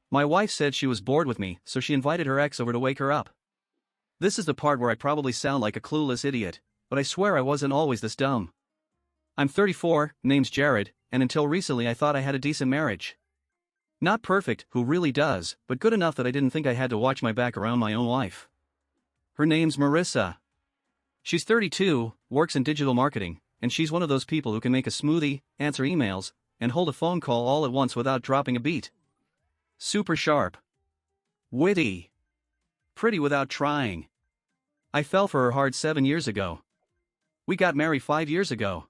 My wife said she was bored with me, so she invited her ex over to wake her up. This is the part where I probably sound like a clueless idiot, but I swear I wasn't always this dumb. I'm 34, name's Jared, and until recently I thought I had a decent marriage. Not perfect, who really does, but good enough that I didn't think I had to watch my back around my own wife. Her name's Marissa. She's 32, works in digital marketing, and she's one of those people who can make a smoothie, answer emails, and hold a phone call all at once without dropping a beat. Super sharp. Witty. Pretty without trying. I fell for her hard 7 years ago. We got married 5 years ago.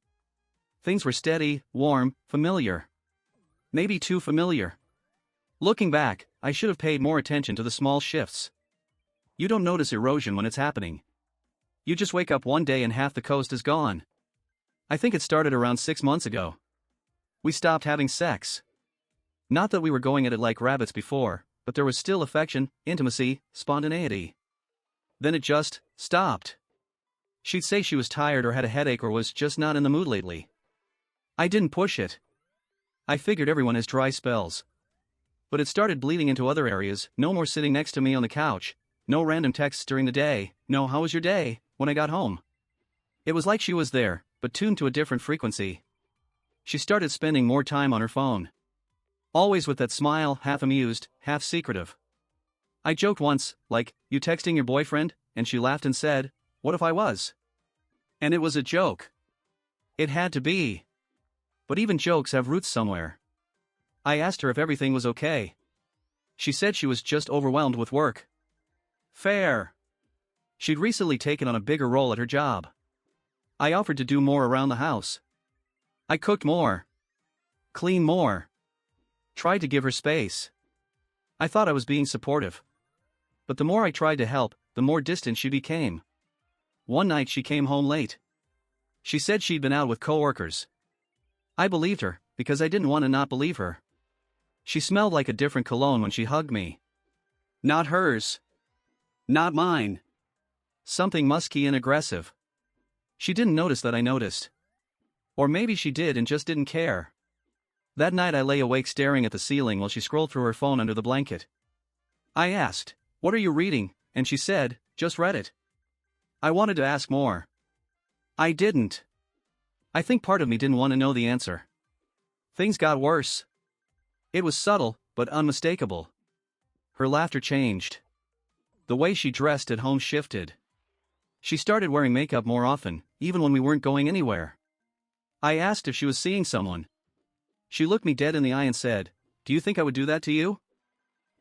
Things were steady, warm, familiar. Maybe too familiar. Looking back, I should have paid more attention to the small shifts. You don't notice erosion when it's happening. You just wake up one day and half the coast is gone. I think it started around 6 months ago. We stopped having sex. Not that we were going at it like rabbits before, but there was still affection, intimacy, spontaneity. Then it just stopped. She'd say she was tired or had a headache or was just not in the mood lately. I didn't push it. I figured everyone has dry spells. But it started bleeding into other areas. No more sitting next to me on the couch, no random texts during the day, no "how was your day" when I got home. It was like she was there, but tuned to a different frequency. She started spending more time on her phone. Always with that smile, half amused, half secretive. I joked once, like, "You texting your boyfriend?" and she laughed and said, "What if I was?" And it was a joke. It had to be. But even jokes have roots somewhere. I asked her if everything was okay. She said she was just overwhelmed with work. Fair. She'd recently taken on a bigger role at her job. I offered to do more around the house. I cooked more. Cleaned more. Tried to give her space. I thought I was being supportive. But the more I tried to help, the more distant she became. One night she came home late. She said she'd been out with coworkers. I believed her, because I didn't want to not believe her. She smelled like a different cologne when she hugged me. Not hers. Not mine. Something musky and aggressive. She didn't notice that I noticed. Or maybe she did and just didn't care. That night I lay awake staring at the ceiling while she scrolled through her phone under the blanket. I asked, "What are you reading?" and she said, "Just Reddit." I wanted to ask more. I didn't. I think part of me didn't want to know the answer. Things got worse. It was subtle, but unmistakable. Her laughter changed. The way she dressed at home shifted. She started wearing makeup more often, even when we weren't going anywhere. I asked if she was seeing someone. She looked me dead in the eye and said, "Do you think I would do that to you?"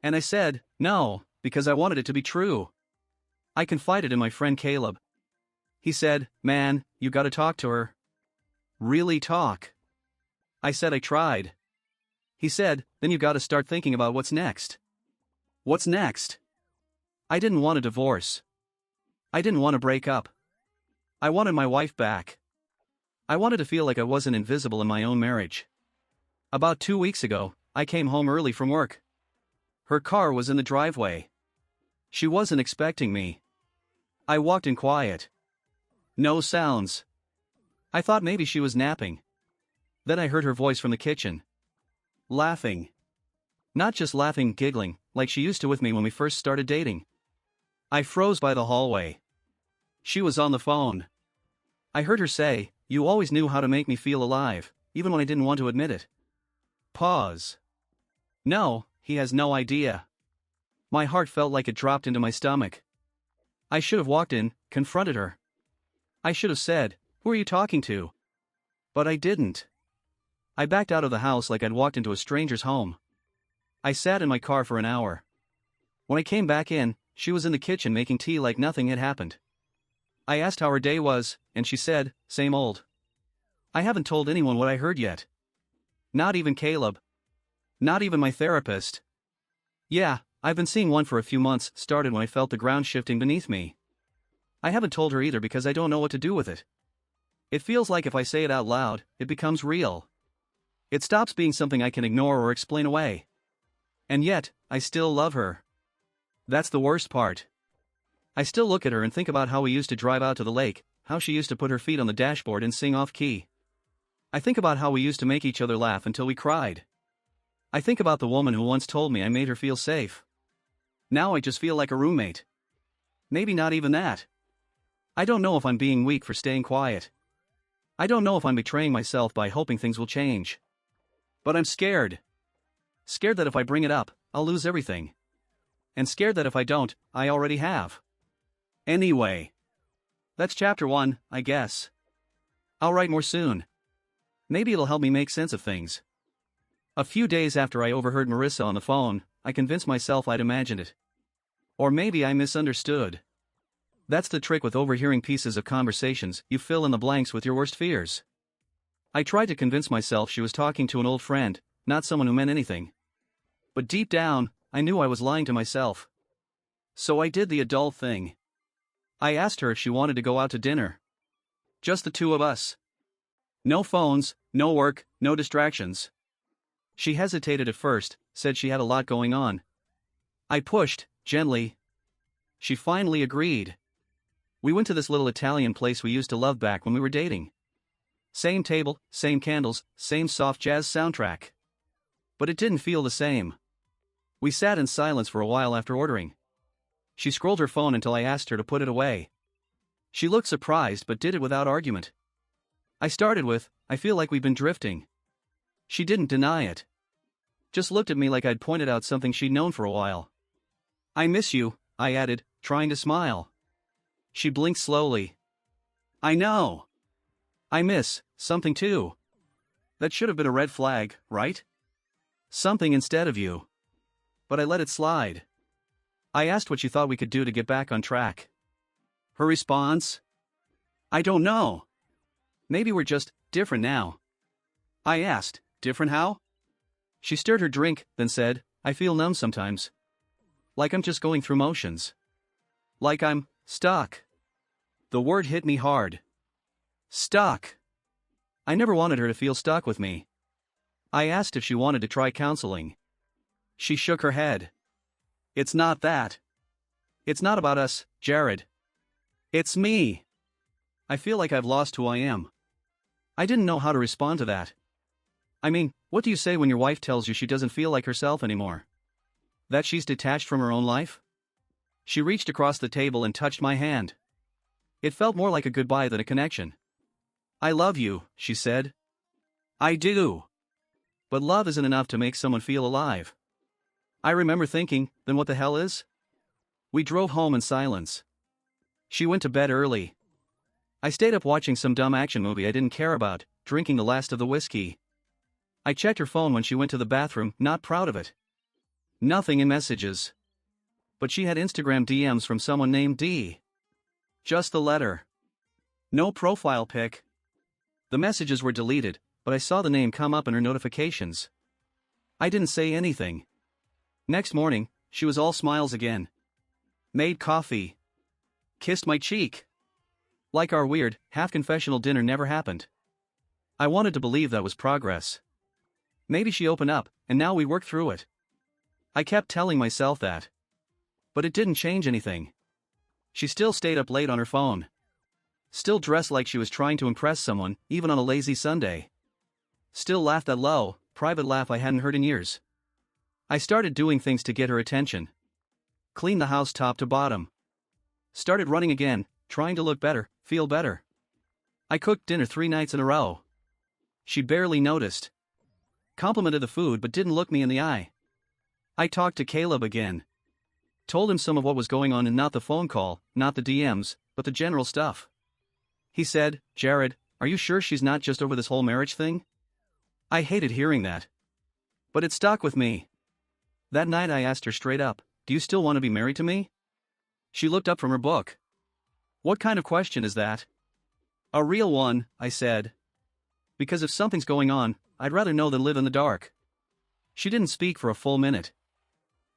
And I said, "No, because I wanted it to be true." I confided in my friend Caleb. He said, "Man, you gotta talk to her." Really talk. I said I tried. He said, "Then you gotta start thinking about what's next." What's next? I didn't want a divorce. I didn't want to break up. I wanted my wife back. I wanted to feel like I wasn't invisible in my own marriage. About 2 weeks ago, I came home early from work. Her car was in the driveway. She wasn't expecting me. I walked in quiet. No sounds. I thought maybe she was napping. Then I heard her voice from the kitchen. Laughing. Not just laughing, giggling, like she used to with me when we first started dating. I froze by the hallway. She was on the phone. I heard her say, "You always knew how to make me feel alive, even when I didn't want to admit it." Pause. No, he has no idea. My heart felt like it dropped into my stomach. I should have walked in, confronted her. I should have said, "Who are you talking to?" But I didn't. I backed out of the house like I'd walked into a stranger's home. I sat in my car for an hour. When I came back in, she was in the kitchen making tea like nothing had happened. I asked how her day was, and she said, "Same old." I haven't told anyone what I heard yet. Not even Caleb. Not even my therapist. Yeah, I've been seeing one for a few months, started when I felt the ground shifting beneath me. I haven't told her either because I don't know what to do with it. It feels like if I say it out loud, it becomes real. It stops being something I can ignore or explain away. And yet, I still love her. That's the worst part. I still look at her and think about how we used to drive out to the lake, how she used to put her feet on the dashboard and sing off key. I think about how we used to make each other laugh until we cried. I think about the woman who once told me I made her feel safe. Now I just feel like a roommate. Maybe not even that. I don't know if I'm being weak for staying quiet. I don't know if I'm betraying myself by hoping things will change. But I'm scared. Scared that if I bring it up, I'll lose everything. And scared that if I don't, I already have. Anyway. That's chapter 1, I guess. I'll write more soon. Maybe it'll help me make sense of things. A few days after I overheard Marissa on the phone, I convinced myself I'd imagined it. Or maybe I misunderstood. That's the trick with overhearing pieces of conversations, you fill in the blanks with your worst fears. I tried to convince myself she was talking to an old friend, not someone who meant anything. But deep down, I knew I was lying to myself. So I did the adult thing. I asked her if she wanted to go out to dinner. Just the two of us. No phones, no work, no distractions. She hesitated at first, said she had a lot going on. I pushed, gently. She finally agreed. We went to this little Italian place we used to love back when we were dating. Same table, same candles, same soft jazz soundtrack. But it didn't feel the same. We sat in silence for a while after ordering. She scrolled her phone until I asked her to put it away. She looked surprised but did it without argument. I started with, I feel like we've been drifting. She didn't deny it. Just looked at me like I'd pointed out something she'd known for a while. I miss you, I added, trying to smile. She blinked slowly. I know. I miss something too. That should have been a red flag, right? Something instead of you. But I let it slide. I asked what she thought we could do to get back on track. Her response? I don't know. Maybe we're just different now. I asked, different how? She stirred her drink, then said, I feel numb sometimes. Like I'm just going through motions. Like I'm stuck. The word hit me hard. Stuck. I never wanted her to feel stuck with me. I asked if she wanted to try counseling. She shook her head. It's not that. It's not about us, Jared. It's me. I feel like I've lost who I am. I didn't know how to respond to that. I mean, what do you say when your wife tells you she doesn't feel like herself anymore? That she's detached from her own life? She reached across the table and touched my hand. It felt more like a goodbye than a connection. I love you, she said. I do. But love isn't enough to make someone feel alive. I remember thinking, then what the hell is? We drove home in silence. She went to bed early. I stayed up watching some dumb action movie I didn't care about, drinking the last of the whiskey. I checked her phone when she went to the bathroom, not proud of it. Nothing in messages. But she had Instagram DMs from someone named D. Just the letter. No profile pic. The messages were deleted, but I saw the name come up in her notifications. I didn't say anything. Next morning, she was all smiles again. Made coffee. Kissed my cheek. Like our weird, half-confessional dinner never happened. I wanted to believe that was progress. Maybe she opened up, and now we worked through it. I kept telling myself that. But it didn't change anything. She still stayed up late on her phone. Still dressed like she was trying to impress someone, even on a lazy Sunday. Still laughed that low, private laugh I hadn't heard in years. I started doing things to get her attention. Cleaned the house top to bottom. Started running again, trying to look better, feel better. I cooked dinner 3 nights in a row. She barely noticed. Complimented the food but didn't look me in the eye. I talked to Caleb again. Told him some of what was going on and not the phone call, not the DMs, but the general stuff. He said, Jared, are you sure she's not just over this whole marriage thing? I hated hearing that. But it stuck with me. That night I asked her straight up, do you still want to be married to me? She looked up from her book. What kind of question is that? A real one, I said. Because if something's going on, I'd rather know than live in the dark. She didn't speak for a full minute.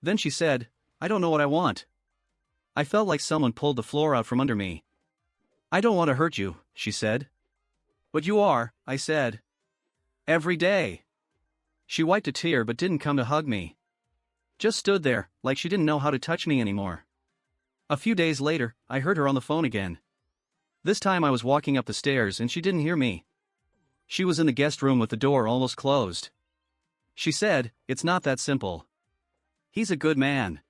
Then she said, I don't know what I want. I felt like someone pulled the floor out from under me. I don't want to hurt you, she said. But you are, I said. Every day. She wiped a tear but didn't come to hug me. Just stood there, like she didn't know how to touch me anymore. A few days later, I heard her on the phone again. This time I was walking up the stairs and she didn't hear me. She was in the guest room with the door almost closed. She said, "It's not that simple. He's a good man.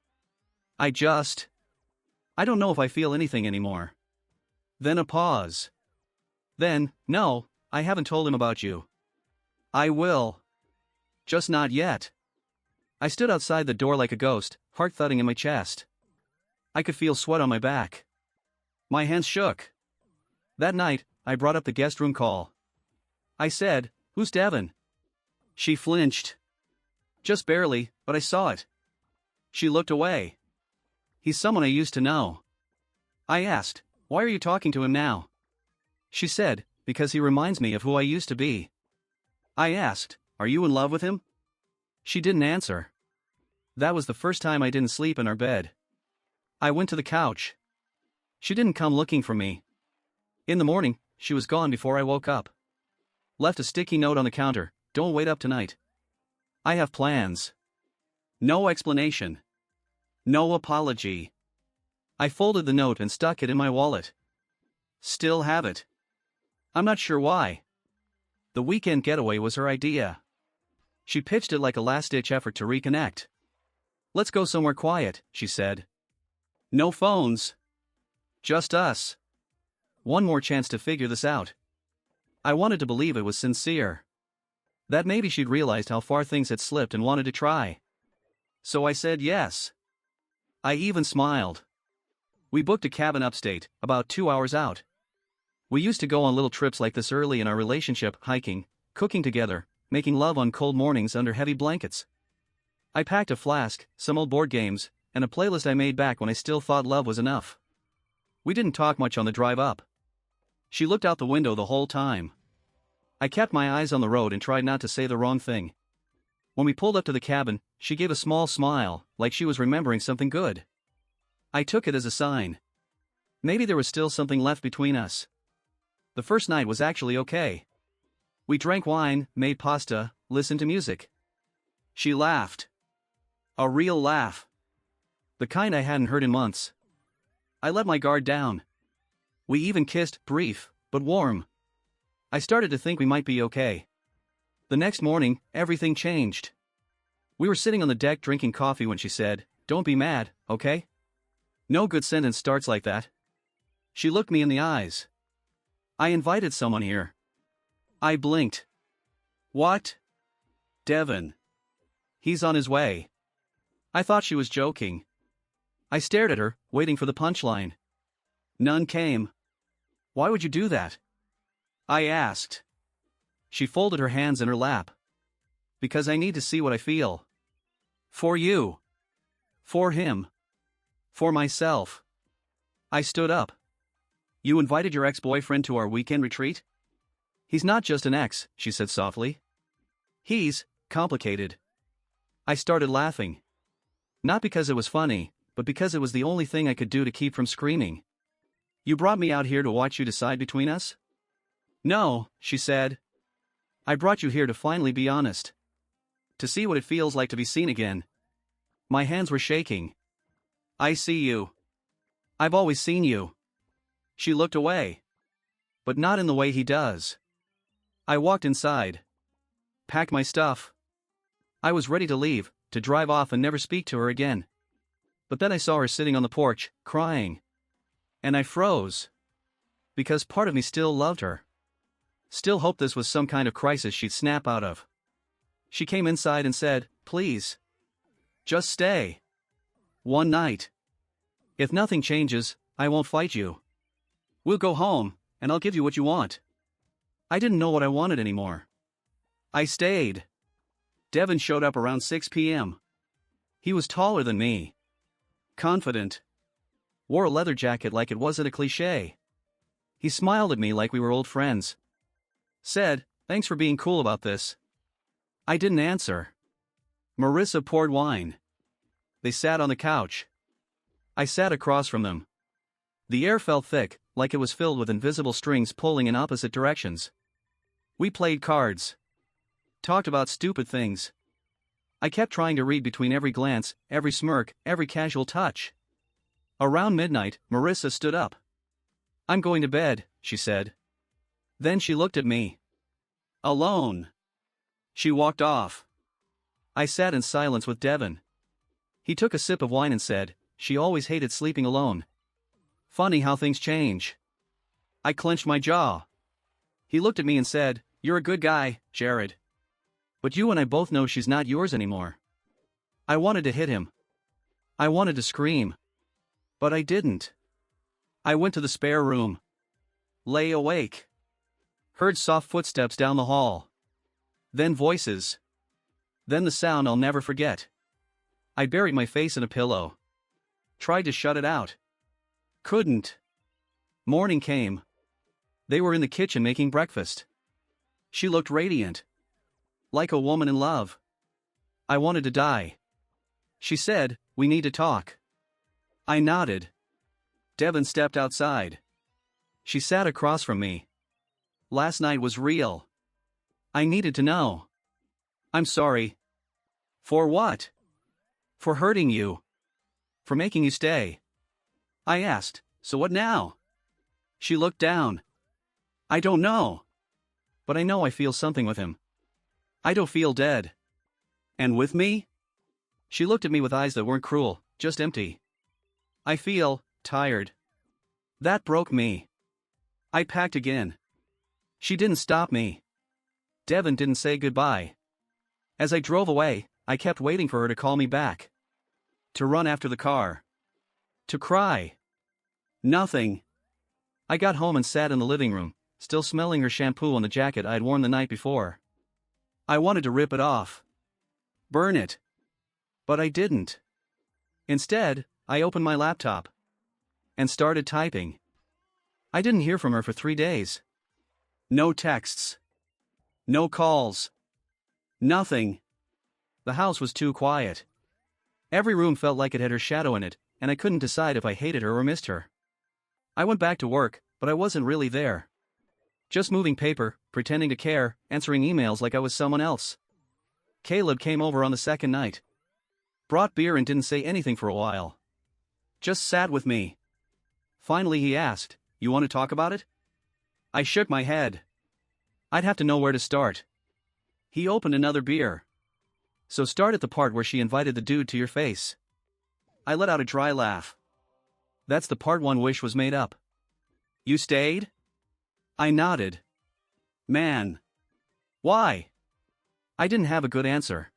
I don't know if I feel anything anymore." Then a pause. Then, "No, I haven't told him about you. I will. Just not yet." I stood outside the door like a ghost, heart thudding in my chest. I could feel sweat on my back. My hands shook. That night, I brought up the guest room call. I said, "Who's Devin?" She flinched. Just barely, but I saw it. She looked away. "He's someone I used to know." I asked, "Why are you talking to him now?" She said, "Because he reminds me of who I used to be." I asked, "Are you in love with him?" She didn't answer. That was the first time I didn't sleep in our bed. I went to the couch. She didn't come looking for me. In the morning, she was gone before I woke up. Left a sticky note on the counter, "Don't wait up tonight. I have plans." No explanation. No apology. I folded the note and stuck it in my wallet. Still have it. I'm not sure why. The weekend getaway was her idea. She pitched it like a last-ditch effort to reconnect. "Let's go somewhere quiet," she said. "No phones. Just us. One more chance to figure this out." I wanted to believe it was sincere. That maybe she'd realized how far things had slipped and wanted to try. So I said yes. I even smiled. We booked a cabin upstate, about 2 hours out. We used to go on little trips like this early in our relationship, hiking, cooking together, making love on cold mornings under heavy blankets. I packed a flask, some old board games, and a playlist I made back when I still thought love was enough. We didn't talk much on the drive up. She looked out the window the whole time. I kept my eyes on the road and tried not to say the wrong thing. When we pulled up to the cabin, she gave a small smile, like she was remembering something good. I took it as a sign. Maybe there was still something left between us. The first night was actually okay. We drank wine, made pasta, listened to music. She laughed. A real laugh. The kind I hadn't heard in months. I let my guard down. We even kissed, brief, but warm. I started to think we might be okay. The next morning, everything changed. We were sitting on the deck drinking coffee when she said, "Don't be mad, okay?" No good sentence starts like that. She looked me in the eyes. "I invited someone here." I blinked. "What?" "Devin. He's on his way." I thought she was joking. I stared at her, waiting for the punchline. None came. "Why would you do that?" I asked. She folded her hands in her lap. "Because I need to see what I feel. For you. For him. For myself." I stood up. "You invited your ex-boyfriend to our weekend retreat?" "He's not just an ex," she said softly. "He's complicated." I started laughing. Not because it was funny, but because it was the only thing I could do to keep from screaming. "You brought me out here to watch you decide between us?" "No," she said. "I brought you here to finally be honest. To see what it feels like to be seen again." My hands were shaking. "I see you. I've always seen you." She looked away. "But not in the way he does." I walked inside. Packed my stuff. I was ready to leave, to drive off and never speak to her again. But then I saw her sitting on the porch, crying. And I froze. Because part of me still loved her. Still hoped this was some kind of crisis she'd snap out of. She came inside and said, "Please. Just stay. One night. If nothing changes, I won't fight you. We'll go home, and I'll give you what you want." I didn't know what I wanted anymore. I stayed. Devin showed up around 6 p.m. He was taller than me. Confident. Wore a leather jacket like it wasn't a cliché. He smiled at me like we were old friends. Said, "Thanks for being cool about this." I didn't answer. Marissa poured wine. They sat on the couch. I sat across from them. The air felt thick, like it was filled with invisible strings pulling in opposite directions. We played cards. Talked about stupid things. I kept trying to read between every glance, every smirk, every casual touch. Around midnight, Marissa stood up. "I'm going to bed," she said. Then she looked at me. Alone. She walked off. I sat in silence with Devin. He took a sip of wine and said, "She always hated sleeping alone. Funny how things change." I clenched my jaw. He looked at me and said, "You're a good guy, Jared. But you and I both know she's not yours anymore." I wanted to hit him. I wanted to scream. But I didn't. I went to the spare room. Lay awake. Heard soft footsteps down the hall. Then voices. Then the sound I'll never forget. I buried my face in a pillow. Tried to shut it out. Couldn't. Morning came. They were in the kitchen making breakfast. She looked radiant. Like a woman in love. I wanted to die. She said, "We need to talk." I nodded. Devin stepped outside. She sat across from me. "Last night was real. I needed to know." "I'm sorry." "For what?" "For hurting you. For making you stay." I asked, "So what now?" She looked down. "I don't know. But I know I feel something with him. I don't feel dead." "And with me?" She looked at me with eyes that weren't cruel, just empty. "I feel tired." That broke me. I packed again. She didn't stop me. Devin didn't say goodbye. As I drove away, I kept waiting for her to call me back. To run after the car. To cry. Nothing. I got home and sat in the living room, still smelling her shampoo on the jacket I'd worn the night before. I wanted to rip it off. Burn it. But I didn't. Instead, I opened my laptop. And started typing. I didn't hear from her for 3 days. No texts. No calls. Nothing. The house was too quiet. Every room felt like it had her shadow in it, and I couldn't decide if I hated her or missed her. I went back to work, but I wasn't really there. Just moving paper, pretending to care, answering emails like I was someone else. Caleb came over on the second night. Brought beer and didn't say anything for a while. Just sat with me. Finally he asked, "You want to talk about it?" I shook my head. I'd have to know where to start. He opened another beer. "So start at the part where she invited the dude to your face." I let out a dry laugh. "That's the part one wish was made up." "You stayed?" I nodded. "Man. Why?" I didn't have a good answer.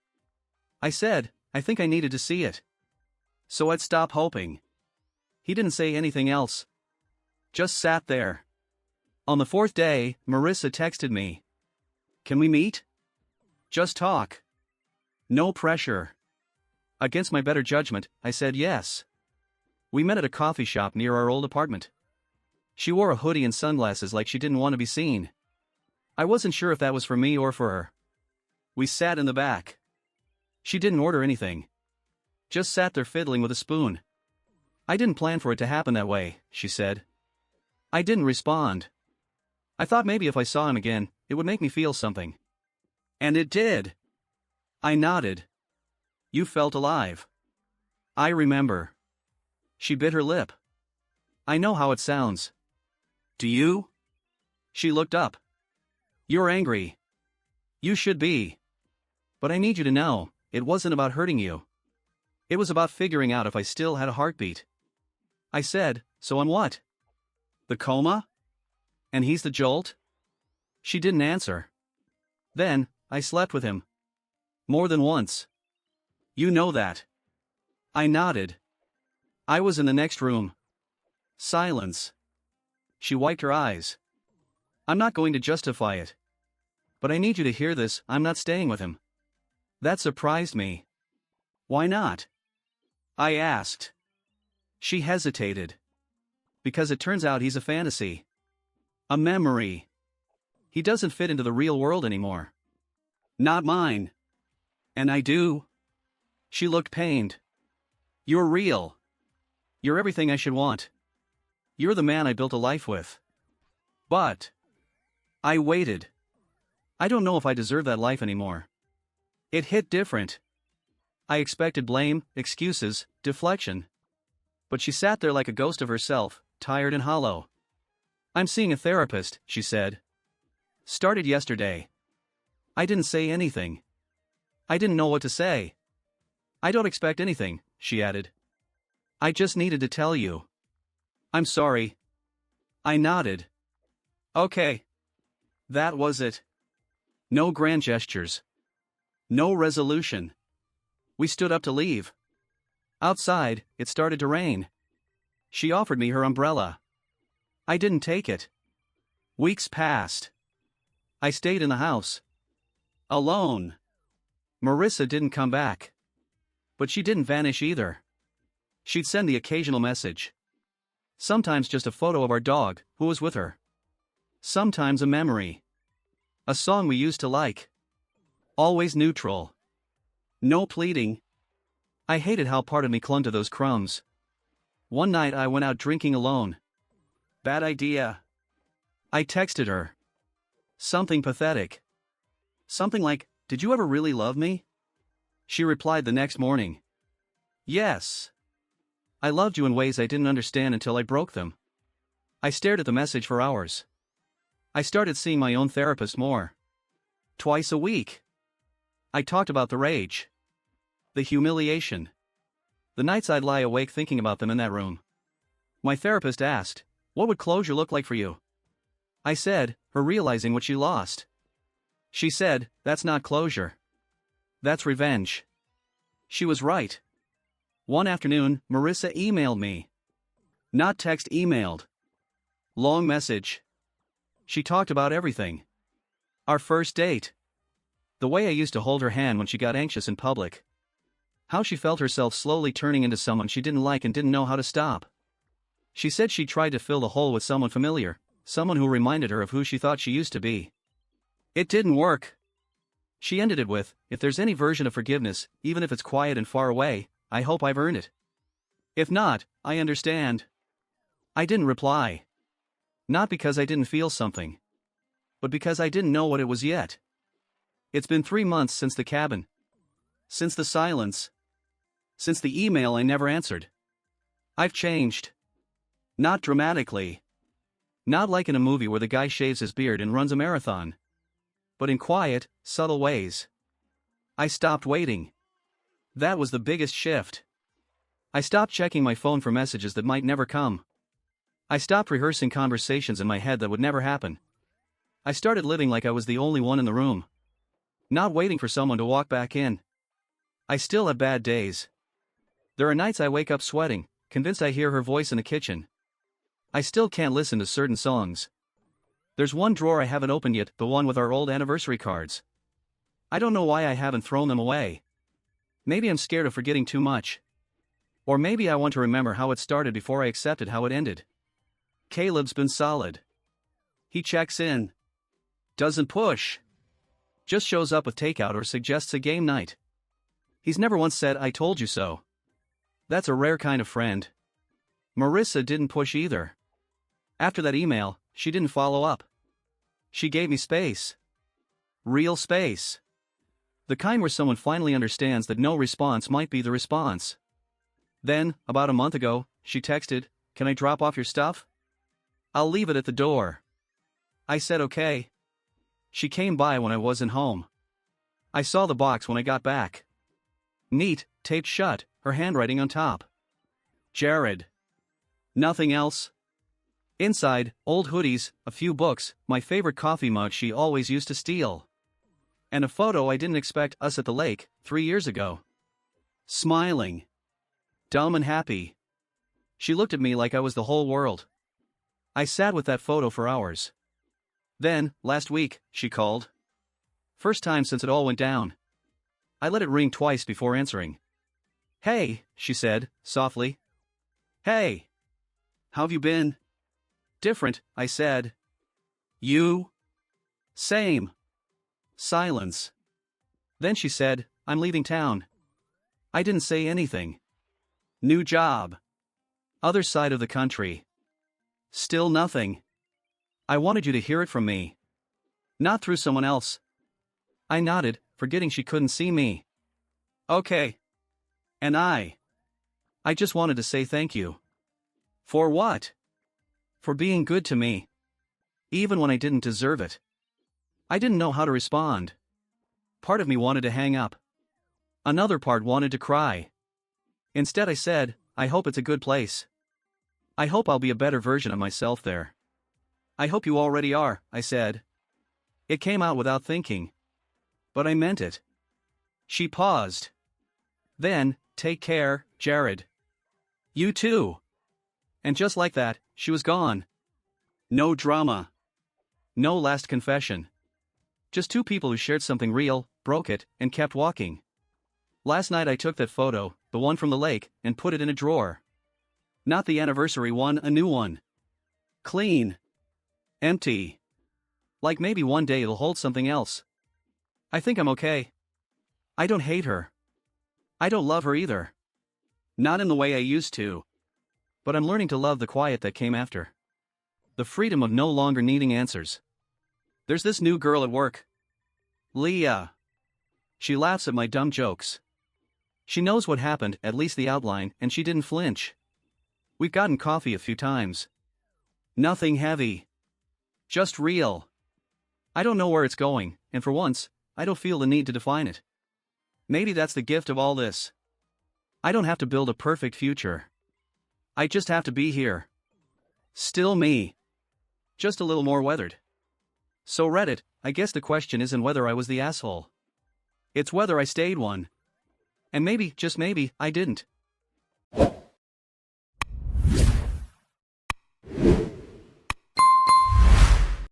I said, I think I needed to see it. So I'd stop hoping. He didn't say anything else. Just sat there. On the 4th day, Marissa texted me. "Can we meet? Just talk. No pressure." Against my better judgment, I said yes. We met at a coffee shop near our old apartment. She wore a hoodie and sunglasses like she didn't want to be seen. I wasn't sure if that was for me or for her. We sat in the back. She didn't order anything. Just sat there fiddling with a spoon. "I didn't plan for it to happen that way," she said. I didn't respond. I thought maybe if I saw him again, it would make me feel something. And it did. I nodded. "You felt alive." "I remember." She bit her lip. "I know how it sounds." "Do you?" She looked up. "You're angry. You should be. But I need you to know, it wasn't about hurting you. It was about figuring out if I still had a heartbeat." I said, "So on what? The coma? And he's the jolt?" She didn't answer. "Then, I slept with him. More than once. You know that." I nodded. I was in the next room. Silence. She wiped her eyes. "I'm not going to justify it. But I need you to hear this, I'm not staying with him." That surprised me. "Why not?" I asked. She hesitated. "Because it turns out he's a fantasy. A memory. He doesn't fit into the real world anymore. Not mine. And I do." She looked pained. "You're real. You're everything I should want. You're the man I built a life with. But..." I waited. I don't know if I deserve that life anymore. It hit different. I expected blame, excuses, deflection. But she sat there like a ghost of herself, tired and hollow. "I'm seeing a therapist," she said. "Started yesterday." I didn't say anything. I didn't know what to say. I don't expect anything, she added. I just needed to tell you. I'm sorry. I nodded. Okay. That was it. No grand gestures. No resolution. We stood up to leave. Outside, it started to rain. She offered me her umbrella. I didn't take it. Weeks passed. I stayed in the house. Alone. Marissa didn't come back. But she didn't vanish either. She'd send the occasional message. Sometimes just a photo of our dog, who was with her. Sometimes a memory. A song we used to like. Always neutral. No pleading. I hated how part of me clung to those crumbs. One night I went out drinking alone. Bad idea. I texted her. Something pathetic. Something like, "Did you ever really love me?" She replied the next morning. Yes. I loved you in ways I didn't understand until I broke them. I stared at the message for hours. I started seeing my own therapist more. Twice a week. I talked about the rage. The humiliation. The nights I'd lie awake thinking about them in that room. My therapist asked, "What would closure look like for you?" I said, her realizing what she lost. She said, "That's not closure. That's revenge." She was right. One afternoon, Marissa emailed me. Not text, emailed. Long message. She talked about everything. Our first date. The way I used to hold her hand when she got anxious in public. How she felt herself slowly turning into someone she didn't like and didn't know how to stop. She said she tried to fill the hole with someone familiar, someone who reminded her of who she thought she used to be. It didn't work. She ended it with, "If there's any version of forgiveness, even if it's quiet and far away, I hope I've earned it. If not, I understand." I didn't reply. Not because I didn't feel something. But because I didn't know what it was yet. It's been 3 months since the cabin. Since the silence. Since the email I never answered. I've changed. Not dramatically. Not like in a movie where the guy shaves his beard and runs a marathon. But in quiet, subtle ways. I stopped waiting. That was the biggest shift. I stopped checking my phone for messages that might never come. I stopped rehearsing conversations in my head that would never happen. I started living like I was the only one in the room. Not waiting for someone to walk back in. I still have bad days. There are nights I wake up sweating, convinced I hear her voice in the kitchen. I still can't listen to certain songs. There's one drawer I haven't opened yet, the one with our old anniversary cards. I don't know why I haven't thrown them away. Maybe I'm scared of forgetting too much. Or maybe I want to remember how it started before I accepted how it ended. Caleb's been solid. He checks in. Doesn't push. Just shows up with takeout or suggests a game night. He's never once said, "I told you so." That's a rare kind of friend. Marissa didn't push either. After that email, she didn't follow up. She gave me space. Real space. The kind where someone finally understands that no response might be the response. Then, about a month ago, she texted, "Can I drop off your stuff? I'll leave it at the door." I said okay. She came by when I wasn't home. I saw the box when I got back. Neat, taped shut, her handwriting on top. Jared. Nothing else. Inside, old hoodies, a few books, my favorite coffee mug she always used to steal. And a photo I didn't expect, us at the lake, 3 years ago. Smiling. Dumb and happy. She looked at me like I was the whole world. I sat with that photo for hours. Then, last week, she called. First time since it all went down. I let it ring twice before answering. "Hey," she said, softly. "Hey. How've you been?" "Different," I said. "You?" "Same." Silence. Then she said, "I'm leaving town." I didn't say anything. New job. Other side of the country. Still nothing. I wanted you to hear it from me. Not through someone else. I nodded, forgetting she couldn't see me. Okay. And I just wanted to say thank you. For what? For being good to me. Even when I didn't deserve it. I didn't know how to respond. Part of me wanted to hang up. Another part wanted to cry. Instead I said, I hope it's a good place. I hope I'll be a better version of myself there. I hope you already are, I said. It came out without thinking. But I meant it. She paused. Then, take care, Jared. You too. And just like that, she was gone. No drama. No last confession. Just two people who shared something real, broke it, and kept walking. Last night I took that photo, the one from the lake, and put it in a drawer. Not the anniversary one, a new one. Clean. Empty. Like maybe one day it'll hold something else. I think I'm okay. I don't hate her. I don't love her either. Not in the way I used to. But I'm learning to love the quiet that came after. The freedom of no longer needing answers. There's this new girl at work. Leah. She laughs at my dumb jokes. She knows what happened, at least the outline, and she didn't flinch. We've gotten coffee a few times. Nothing heavy. Just real. I don't know where it's going, and for once, I don't feel the need to define it. Maybe that's the gift of all this. I don't have to build a perfect future. I just have to be here. Still me. Just a little more weathered. So Reddit, I guess the question isn't whether I was the asshole. It's whether I stayed one. And maybe, just maybe, I didn't.